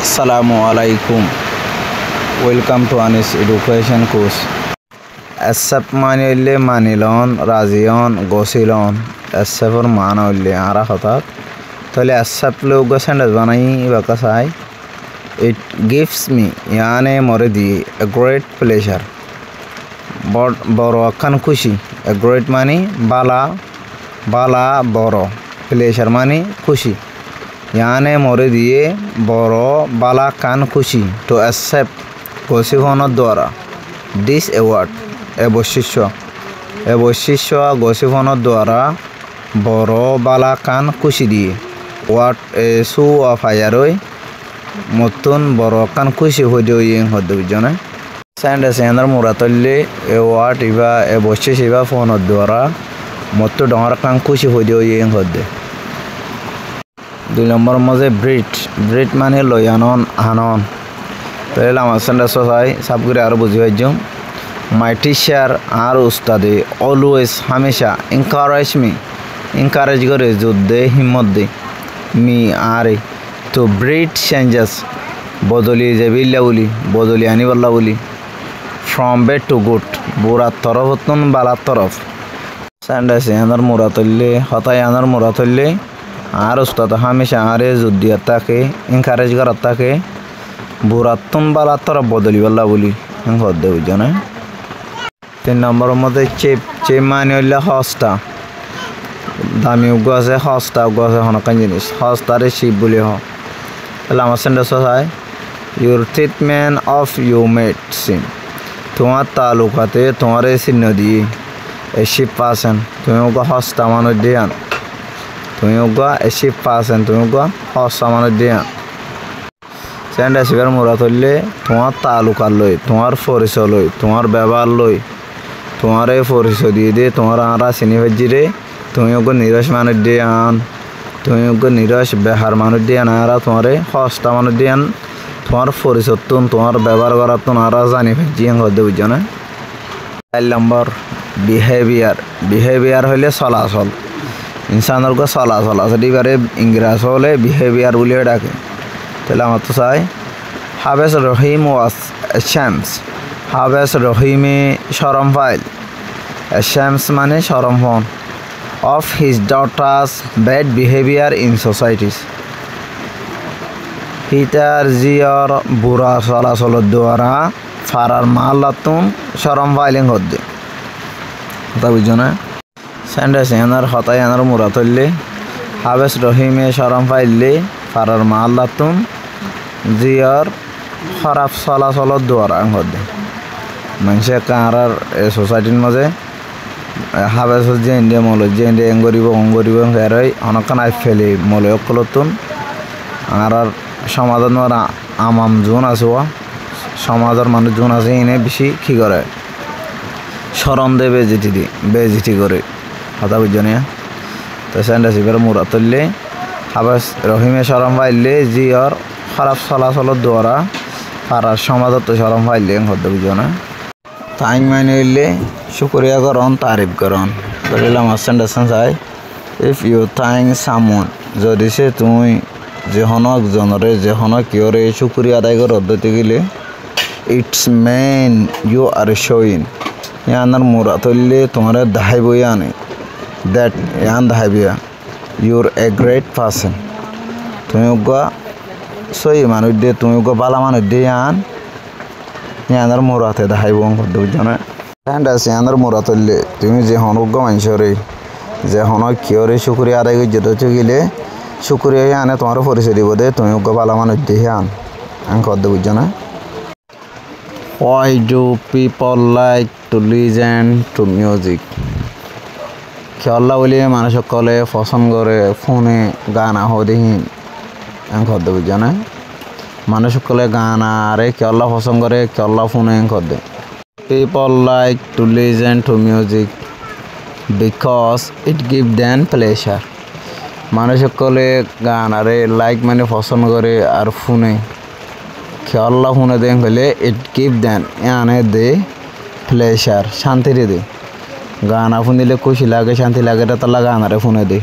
Assalamualaikum. Welcome to Anis Education course. Accept manile manilon, razion, gosilon. Accept for manile ara khatat. Tole accept logo sentence banai bakasai. It gives me yani moredi a great pleasure. Boro kan kushi. A great money bala boro. Pleasure money kushi. याने मोरे दिए बरो बाला कान खुशी to accept गोसिफोन द्वारा this award ए बशिष्य गोसिफोन द्वारा बरो बाला कान खुशी दिए what ए सु अफायारोय मुतुन बरो कान खुशी हो दियो ये होदो जने सेंड सेंदर मुरातले ए what इबा ए बशिष्य इबा फोन द्वारा मुतु डोंगर कान खुशी हो दियो ये होदे 2 নম্বর মধ্যে ব্রিট মানে লয়ানন আনন তাহলে আমার সেন্টার সবাই সবগুলো আরো বুঝি পাইছো মাই টিচার আর উস্তাদে অলওয়েজ হামেশা এনকারেজ করে যুদ্ধে হিম্মত দে মি আরে তো ব্রিট চেঞ্জেস বদলি যাবিল্লা বলি বদলি আনিবাল্লা বলি ফ্রম ব্যাড টু গুড বুড়া তরফ হতুন বালা তরফ সেন্টার আনার মুরাতলে হতায় আনার মুরাতলে আর উস্তাদ হামেশা আরে যুদ্ধিয়াতা কে এনকারেজ করতা কে বুরাতুন বালা তরফ বদলি বল্লা বলি হদ্দে বুঝনে 3 নম্বরের মধ্যে চেপ মানে হইলা হস্তা দামি উগ আছে হস্তা উগ আছে হনকান জিনিস হস্তারে শিব বলি হ তাহলে আমার সেন্টেন্স হয় your treatment of you medicine তোমার তালুকাতে তোমার চিহ্ন দিয়ে এ শিব পাসেন তুমি উগ হস্তা মানুষ দিয়ান তুমি উগা এসি পাসেন তুমি উগা হস্তা মানুষ দিয়া সেন্ড আসিবার মুরাত হইলে তোমার তালুকার লই তোমার পরিচয় লই তোমার ব্যবহার লই তোমার এই পরিচয় দিয়ে তোমার আরা চিনি ভাজিরে তুমি উগা নিরস মানুষ দিয়ান তুমি উগা নিরস বেহার মানুষ দিয়ান আরা তোমার হস্তা মানুষ দিয়ান তোমার পরিচয় তুন তোমার ব্যবহার করার তুন আরা জানি ভাজিয়ান হতে বুঝছো না 4 নম্বর বিহেভিয়ার হইলে চলাচল ইনসানের को চলাচল আছে এবারে ইংরেজ হলে বিহেভিয়ার বলে ডাকে তাহলে আমার তো চাই হাবেস রহিম ওয়াস শামস হাবেস রহিমে শরম ফাইল শামস মানে শরম হন of his daughters bad behaviour in societies হিতার জিয়র বুড়া চলাচলের দ্বারা ফারার মাল্লাতুন শরম ফাইলিং হদ্দে তা বুঝছো না সেন্ডেস এনার হতায় এনার মুরাত হইলে হাবেস রহিমে শরম ফাইলে ফারার মাল্লাতুন জিয়র খারাপ চলাচলত দ্বারা হদ্দে মানুষে কারার সোসাইটির মাঝে হাবেস যে ইন্ডিয়া মল যে ইন্ডিয়া অঙ্গরিব হেরাই অনেকক্ষণ আই ফেলে মলে অকলতুন আর সমাজের আমাম জোন আছে সমাজের মানুষ জোন আছে এনে বেশি কি করে শরম দে বেজিটি করে কথা বুঝছো না তো সেন্ডেস এবার মুরাত হইলে হাবেস রহিমে শরম পাইলে জিয়র খারাপ চলাচলের দ্বারা পাড়ার সমাজত শরম পাইলে হতে বুঝছো না টাইম মানে হইলে শুক্রিয়া করন তারিফ করন ধরিলে আমার সেন্ডেস চাই ইফ ইউ থ্যাংক সামওয়ান যদি সে তুমি যেহন একজনরে যেহন কিয়রে শুক্রিয়া আদায় করে পদ্ধতি গেলে it's mean you are showing ইয়ানার মুরাত হইলে তোমার দাহাই বই আনে that yan dahabia you're a great person তুমি উগা সই মানুষ দে তুমি উগা বালা মানুষ দে ইয়ানার মুরাতে দাহাইব হদ্দে বুঝছো না এন্ড আছে ইয়ানার মুরাত হইলে তুমি যে হন উগা মানুষরে যে হন কিয়রে শুক্রিয়া আদায় করে যেতে গেলে শুক্রিয়া আনে তোমার পরিচয় দিব দে তুমি উগা বালা মানুষ দে হদ্দে বুঝছো না why do people like to listen to music খেয়াল্লা বলি মানুষ সকলে পছন্দ করে ফোনে গান আহ দেখি হদ্দে বুঝছো না মানুষ সকলে গান আরে খেয়াল্লা পছন্দ করে খেয়াল্লা ফোনে হদ্দে people like to listen to music because it give them pleasure মানুষ সকলে গান আরে লাইক মানে পছন্দ করে আর ফোনে খেয়াল্লা ফোনে দেন হলে ইট গিভ দেন এনে দে প্লেজার শান্তি দে গান ফোন দিলে খুশি লাগে শান্তি লাগে তালা গান আরে ফোনে দে